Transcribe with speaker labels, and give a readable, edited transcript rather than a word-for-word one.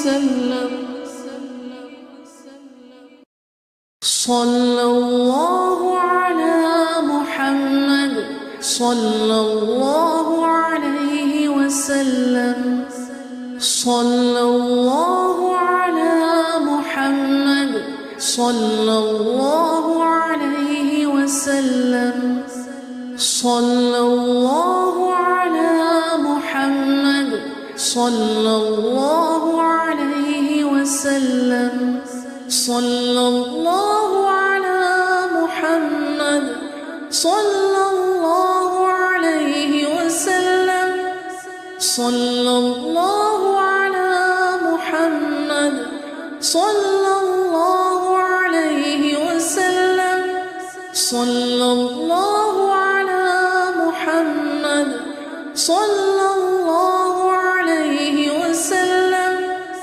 Speaker 1: وسلم. صلى الله على محمد صلى الله عليه وسلم. صلى الله على محمد صلى الله عليه وسلم. صلى الله على محمد صلى الله عليه وسلم. صلى الله على محمد صلى الله عليه وسلم. صلى الله على محمد صلى الله عليه وسلم. صلى الله على محمد صلى